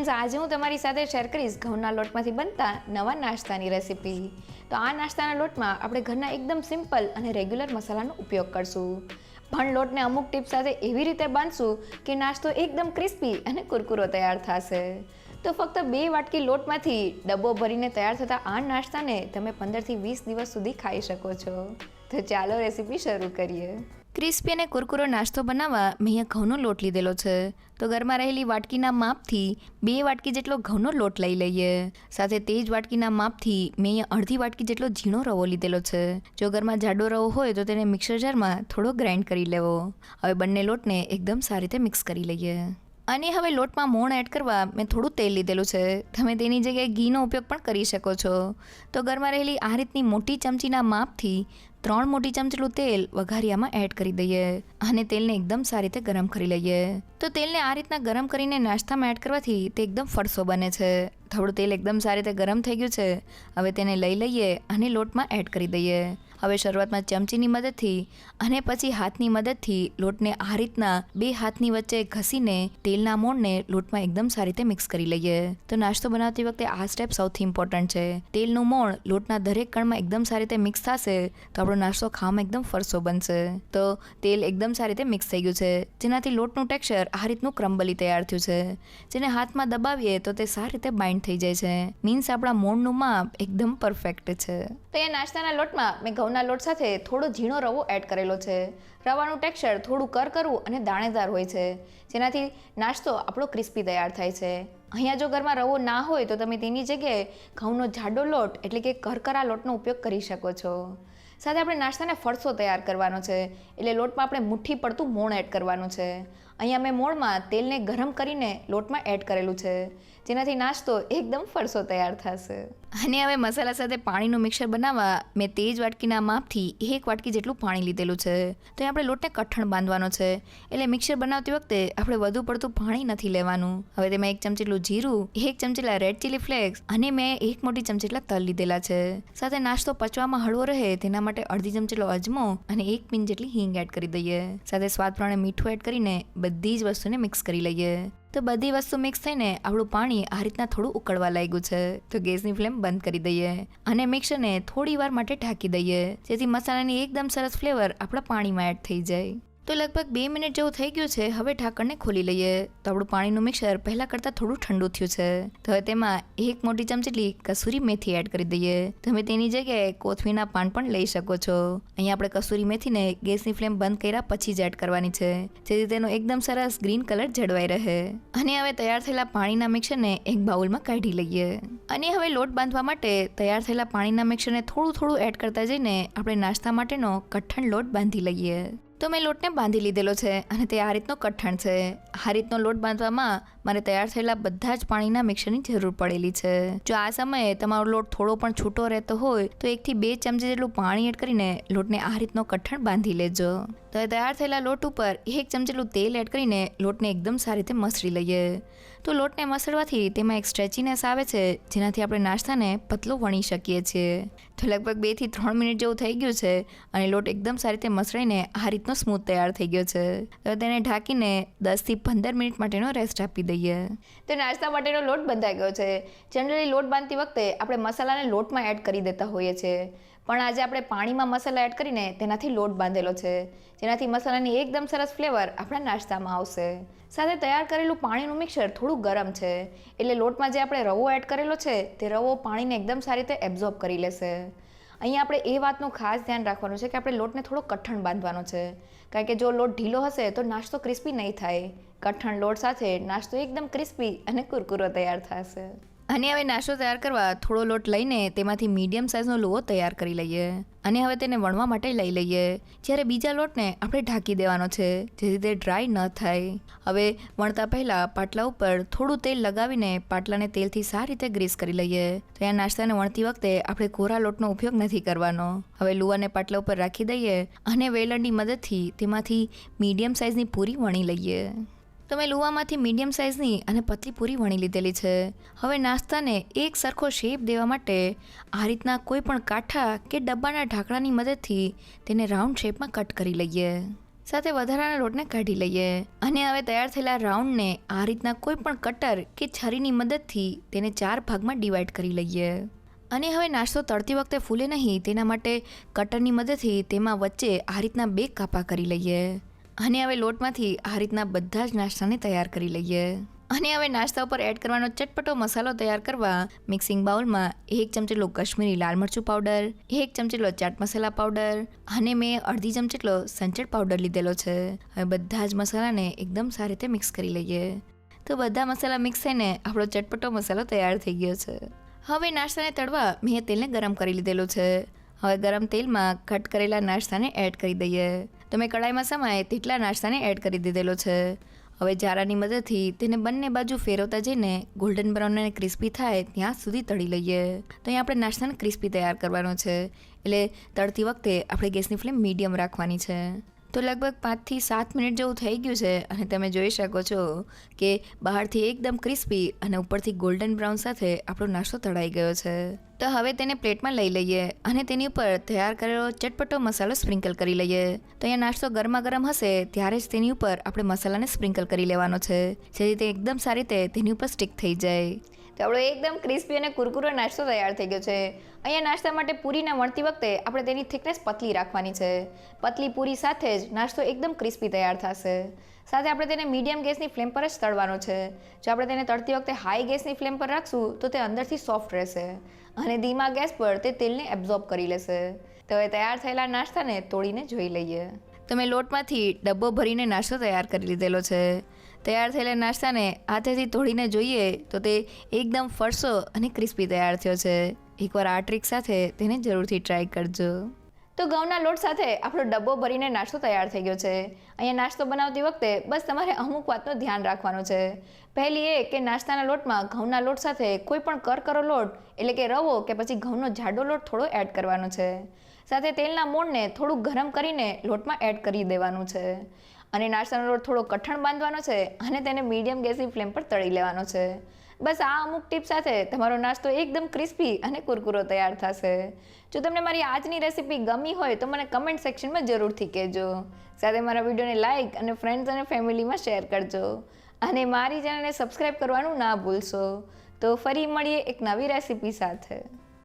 Friends, આજે હું તમારી સાથે શેર કરીશ ઘઉંના લોટમાંથી બનતા નવા નાસ્તાની રેસીપી. તો આ નાસ્તાના લોટમાં આપણે ઘરના એકદમ સિમ્પલ અને રેગ્યુલર મસાલાનો ઉપયોગ કરશું. પણ લોટને અમુક ટિપ્સ સાથે એવી રીતે બાંધશું કે નાસ્તો એકદમ ક્રિસ્પી અને કુરકુરો તૈયાર થશે. તો ફક્ત 2 વાટકી લોટમાંથી ડબ્બો ભરીને તૈયાર થતા આ નાસ્તાને તમે 15થી 20 દિવસ સુધી ખાઈ શકો છો. તો ચાલો રેસીપી શરૂ કરીએ. ક્રિસ્પી અને કુરકુરો નાસ્તો બનાવવા મેં અહીંયા ઘઉંનો લોટ લીધેલો છે. તો ઘરમાં રહેલી વાટકીના માપથી 2 વાટકી જેટલો ઘઉંનો લોટ લઈ લઈએ. સાથે તે જ વાટકીના માપથી મેં અહીંયા અડધી વાટકી જેટલો ઝીણો રવો લીધેલો છે. જો ઘરમાં જાડો રવો હોય તો તેને મિક્સર જારમાં થોડો ગ્રાઇન્ડ કરી લેવો. હવે બંને લોટને એકદમ સારી રીતે મિક્સ કરી લઈએ. અને હવે લોટમાં મોણ એડ કરવા મેં થોડું તેલ લીધેલું છે. તમે તેની જગ્યાએ ઘીનો ઉપયોગ પણ કરી શકો છો. તો ઘરમાં રહેલી આ રીતની મોટી ચમચીના માપથી 3 મોટી ચમચીલું તેલ વઘારિયામાં એડ કરી દઈએ અને તેલને એકદમ સારી રીતે ગરમ કરી લઈએ. તો તેલને આ રીતના ગરમ કરીને નાસ્તામાં એડ કરવાથી તે એકદમ ફરસો બને છે. થોડું તેલ એકદમ સારી રીતે ગરમ થઈ ગયું છે. હવે તેને લઈ લઈએ અને લોટમાં એડ કરી દઈએ. હવે શરૂઆતમાં ચમચીની મદદથી અને પછી હાથની મદદથી લોટને આ રીતના 2 હાથની વચ્ચે ઘસીને તેલના મોણને લોટમાં એકદમ સારી રીતે મિક્સ કરી લઈએ. તો નાસ્તો બનાવતી વખતે આ સ્ટેપ સૌથી ઇમ્પોર્ટન્ટ છે. તેલનું મોણ લોટના દરેક કણમાં એકદમ સારી રીતે મિક્સ થશે તો આપણો નાસ્તો ખાવામાં એકદમ ફરસો બનશે. તો તેલ એકદમ સારી રીતે મિક્સ થઈ ગયું છે, જેનાથી લોટનું ટેક્સચર આ રીતનું ક્રમ્બલી તૈયાર થયું છે. જેને હાથમાં દબાવીએ તો તે સારી રીતે બાઇન્ડ થઈ જાય છે. મીન્સ આપણા મોણનું માપ એકદમ પરફેક્ટ છે. તો એ નાસ્તાના લોટમાં મેં ઘઉંના લોટ સાથે થોડો ઝીણો રવો એડ કરેલો છે. રવાનું ટેક્સચર થોડું કરકરું અને દાણેદાર હોય છે, જેનાથી નાસ્તો આપણો ક્રિસ્પી તૈયાર થાય છે. અહીંયા જો ઘરમાં રવો ના હોય તો તમે તેની જગ્યાએ ઘઉંનો જાડો લોટ એટલે કે કરકરા લોટનો ઉપયોગ કરી શકો છો. સાથે આપણે નાસ્તાને ફરસો તૈયાર કરવાનો છે, એટલે લોટમાં આપણે મુઠ્ઠી પડતું મોણ એડ કરવાનું છે. અહીંયા મેં મોણમાં તેલને ગરમ કરીને લોટમાં એડ કરેલું છે, જેનાથી નાસ્તો એકદમ ફરસો તૈયાર થશે. અને હવે મસાલા સાથે પાણીનું મિક્સર બનાવવા મેં તે જ વાટકીના માપથી 1 વાટકી જેટલું પાણી લીધેલું છે. તો આપણે લોટને કઠણ બાંધવાનો છે, એટલે મિક્સર બનાવતી વખતે આપણે વધુ પડતું પાણી નથી લેવાનું. હવે તેમાં 1 ચમચી જેટલું જીરું, 1 ચમચી જેટલા રેડ ચીલી ફ્લેક્સ અને મેં 1 મોટી ચમચી જેટલા તલ લીધેલા છે. સાથે નાસ્તો પચવામાં હળવો રહે તેના માટે અડધી ચમચી જેટલો અજમો અને 1 પિંચ જેટલી હિંગ એડ કરી દઈએ. સાથે સ્વાદ પ્રમાણે મીઠું એડ કરીને બધી જ વસ્તુને મિક્સ કરી લઈએ. તો બધી વસ્તુ મિક્સ થઈને આપણું પાણી આ રીતના થોડું ઉકળવા લાગ્યું છે. તો ગેસની ફ્લેમ બંધ કરી દઈએ અને મિક્સરને થોડી વાર માટે ઢાંકી દઈએ, જેથી મસાલાની એકદમ સરસ ફ્લેવર આપણા પાણીમાં એડ થઈ જાય. તો લગભગ 2 મિનિટ જેવું થઈ ગયું છે. હવે ઢાંકણને ખોલી લઈએ. તો આપણું પાણીનું મિક્સર પહેલાં કરતાં થોડું ઠંડુ થયું છે. તો હવે તેમાં 1 મોટી ચમચી જેટલી કસૂરી મેથી એડ કરી દઈએ. તમે તેની જગ્યાએ કોથમીરના પાન પણ લઈ શકો છો. અહીંયા આપણે કસૂરી મેથીને ગેસની ફ્લેમ બંધ કર્યા પછી જ એડ કરવાની છે, જેથી તેનો એકદમ સરસ ગ્રીન કલર જળવાઈ રહે. અને હવે તૈયાર થયેલા પાણીના મિક્સરને એક બાઉલમાં કાઢી લઈએ. અને હવે લોટ બાંધવા માટે તૈયાર થયેલા પાણીના મિક્સરને થોડું એડ કરતા જઈને આપણે નાસ્તા માટેનો કઠણ લોટ બાંધી લઈએ. તો મેં લોટને બાંધી લીધેલો છે અને તે આ રીતનો કઠણ છે. આ રીતનો લોટ બાંધવામાં મારે તૈયાર થયેલા બધા જ પાણીના મિક્સરની જરૂર પડેલી છે. જો આ સમયે તમારો લોટ થોડો પણ છૂટો રહેતો હોય તો 1 થી 2 ચમચી જેટલું પાણી એડ કરીને લોટને આ રીતનો કઠણ બાંધી લેજો. તો એ તૈયાર થયેલા લોટ ઉપર 1 ચમચી જેટલું તેલ એડ કરીને લોટને એકદમ સારી રીતે મસળી લઈએ. તો લોટને મસળવાથી તેમાં એક સ્ટ્રેચીનેસ આવે છે, જેનાથી આપણે નાસ્તાને પતલો વણી શકીએ છીએ. તો લગભગ 2 થી 3 મિનિટ જેવું થઈ ગયું છે અને લોટ એકદમ સારી રીતે મસળાઈને આ રીતનો સ્મૂથ તૈયાર થઈ ગયો છે. તો તેને ઢાંકીને 10 થી 15 મિનિટ માટેનો રેસ્ટ આપી દઈએ. તો નાસ્તા માટેનો લોટ બંધાઈ ગયો છે. જનરલી લોટ બાંધતી વખતે આપણે મસાલાને લોટમાં એડ કરી દેતા હોઈએ છીએ, પણ આજે આપણે પાણીમાં મસાલા એડ કરીને તેનાથી લોટ બાંધેલો છે, જેનાથી મસાલાની એકદમ સરસ ફ્લેવર આપણા નાસ્તામાં આવશે. સાથે તૈયાર કરેલું પાણીનું મિક્સર થોડું ગરમ છે, એટલે લોટમાં જે આપણે રવો એડ કરેલો છે તે રવો પાણીને એકદમ સારી રીતે એબ્ઝોર્બ કરી લેશે. અહીંયા આપણે એ વાતનું ખાસ ધ્યાન રાખવાનું છે કે આપણે લોટને થોડો કઠણ બાંધવાનો છે, કારણ કે જો લોટ ઢીલો હશે તો નાસ્તો ક્રિસ્પી નહીં થાય. કઠણ લોટ સાથે નાસ્તો એકદમ ક્રિસ્પી અને કુરકુરો તૈયાર થશે. અને હવે નાસ્તો તૈયાર કરવા થોડો લોટ લઈને તેમાંથી મીડિયમ સાઇઝનો લુવો તૈયાર કરી લઈએ અને હવે તેને વણવા માટે લઈ લઈએ. જ્યારે બીજા લોટને આપણે ઢાંકી દેવાનો છે, જેથી તે ડ્રાય ન થાય. હવે વણતા પહેલાં પાટલા ઉપર થોડું તેલ લગાવીને પાટલાને તેલથી સારી રીતે ગ્રીસ કરી લઈએ. તો આ નાસ્તાને વણતી વખતે આપણે કોરા લોટનો ઉપયોગ નથી કરવાનો. હવે લુવાને પાટલા ઉપર રાખી દઈએ અને વેલણની મદદથી તેમાંથી મીડિયમ સાઇઝની પૂરી વણી લઈએ. તો મેં લુવામાંથી મીડિયમ સાઇઝની અને પતલી પૂરી વણી લીધેલી છે. હવે નાસ્તાને એક સરખો શેપ દેવા માટે આ રીતના કોઈ પણ કાંઠા કે ડબ્બાના ઢાંકણાની મદદથી તેને રાઉન્ડ શેપમાં કટ કરી લઈએ. સાથે વધારાના લોટને કાઢી લઈએ અને હવે તૈયાર થયેલા રાઉન્ડને આ રીતના કોઈ પણ કટર કે છરીની મદદથી તેને 4 ભાગમાં ડિવાઈડ કરી લઈએ. અને હવે નાસ્તો તળતી વખતે ફૂલે નહીં તેના માટે કટરની મદદથી તેમાં વચ્ચે આ રીતના 2 કાપા કરી લઈએ. અને હવે લોટમાંથી આ રીતના બધા જ નાસ્તાને તૈયાર કરી લઈએ. અને હવે નાસ્તા ઉપર એડ કરવાનો ચટપટો મસાલો તૈયાર કરવા મિક્સિંગ બાઉલમાં 1 ચમચીલો કશ્મીરી લાલ મરચું પાવડર, 1 ચમચીલો ચાટ મસાલા પાવડર અને મેં અડધી ચમચીલો સંચળ પાવડર લીધેલો છે. હવે બધા જ મસાલાને એકદમ સારી રીતે મિક્સ કરી લઈએ. તો બધા મસાલા મિક્સ થઈને આપણો ચટપટો મસાલો તૈયાર થઈ ગયો છે. હવે નાસ્તાને તળવા મેં તેલને ગરમ કરી લીધેલું છે. હવે ગરમ તેલમાં કટ કરેલા નાસ્તાને એડ કરી દઈએ. તો મેં કડાઈમાં સમાય તેટલા નાસ્તાને એડ કરી દીધેલો છે. હવે જારાની મદદથી તેને બંને બાજુ ફેરવતા જઈને ગોલ્ડન બ્રાઉન અને ક્રિસ્પી થાય ત્યાં સુધી તળી લઈએ. તો અહીં આપણે નાસ્તાને ક્રિસ્પી તૈયાર કરવાનો છે, એટલે તળતી વખતે આપણે ગેસની ફ્લેમ મીડિયમ રાખવાની છે. તો લગભગ 5 થી 7 મિનિટ જેવું થઈ ગયું છે અને તમે જોઈ શકો છો કે બહારથી એકદમ ક્રિસ્પી અને ઉપરથી ગોલ્ડન બ્રાઉન સાથે આપણો નાસ્તો તળાઈ ગયો છે. તો હવે તેને પ્લેટમાં લઈ લઈએ અને તેની ઉપર તૈયાર કરેલો ચટપટો મસાલો સ્પ્રિંકલ કરી લઈએ. તો અહીંયા નાસ્તો ગરમા ગરમ હશે ત્યારે જ તેની ઉપર આપણે મસાલાને સ્પ્રિંકલ કરી લેવાનો છે, જેથી તે એકદમ સારી રીતે તેની ઉપર સ્ટિક થઈ જાય. તો આપણો એકદમ ક્રિસ્પી અને કુરકુરો નાસ્તો તૈયાર થઈ ગયો છે. અહીંયા નાસ્તા માટે પૂરીને વણતી વખતે આપણે તેની થિકનેસ પતલી રાખવાની છે. પતલી પૂરી સાથે જ નાસ્તો એકદમ ક્રિસ્પી તૈયાર થશે. સાથે આપણે તેને મીડિયમ ગેસની ફ્લેમ પર જ તળવાનો છે. જો આપણે તેને તળતી વખતે હાઈ ગેસની ફ્લેમ પર રાખશું તો તે અંદરથી સોફ્ટ રહેશે અને ધીમા ગેસ પર તે તેલને એબ્ઝોર્બ કરી લેશે. તો હવે તૈયાર થયેલા નાસ્તાને તોડીને જોઈ લઈએ. તો મેં લોટમાંથી ડબ્બો ભરીને નાસ્તો તૈયાર કરી લીધેલો છે. તૈયાર થયેલા નાસ્તાને હાથેથી તોડીને જોઈએ તો તે એકદમ ફરસો અને ક્રિસ્પી તૈયાર થયો છે. એકવાર આ ટ્રીક સાથે તેને જરૂરથી ટ્રાય કરજો. તો ઘઉંના લોટ સાથે આપણો ડબ્બો ભરીને નાસ્તો તૈયાર થઈ ગયો છે. અહીંયા નાસ્તો બનાવતી વખતે બસ તમારે અમુક વાતનું ધ્યાન રાખવાનું છે. પહેલી એ કે નાસ્તાના લોટમાં ઘઉંના લોટ સાથે કોઈ પણ કરકરો લોટ એટલે કે રવો કે પછી ઘઉંનો જાડો લોટ થોડો એડ કરવાનો છે. સાથે તેલના મોણને થોડું ગરમ કરીને લોટમાં એડ કરી દેવાનું છે અને નાસ્તાનો લોટ થોડો કઠણ બાંધવાનો છે અને તેને મીડિયમ ગેસની ફ્લેમ પર તળી લેવાનો છે. બસ આ અમુક ટિપ સાથે તમારો નાસ્તો એકદમ ક્રિસ્પી અને કુરકુરો તૈયાર થશે. જો તમને મારી આજની રેસીપી ગમી હોય તો મને કમેન્ટ સેક્શનમાં જરૂરથી કહેજો. સાથે મારા વિડીયોને લાઇક અને ફ્રેન્ડ્સ અને ફેમિલીમાં શેર કરજો અને મારી ચેનલને સબસ્ક્રાઈબ કરવાનું ના ભૂલશો. તો ફરી મળીએ એક નવી રેસીપી સાથે.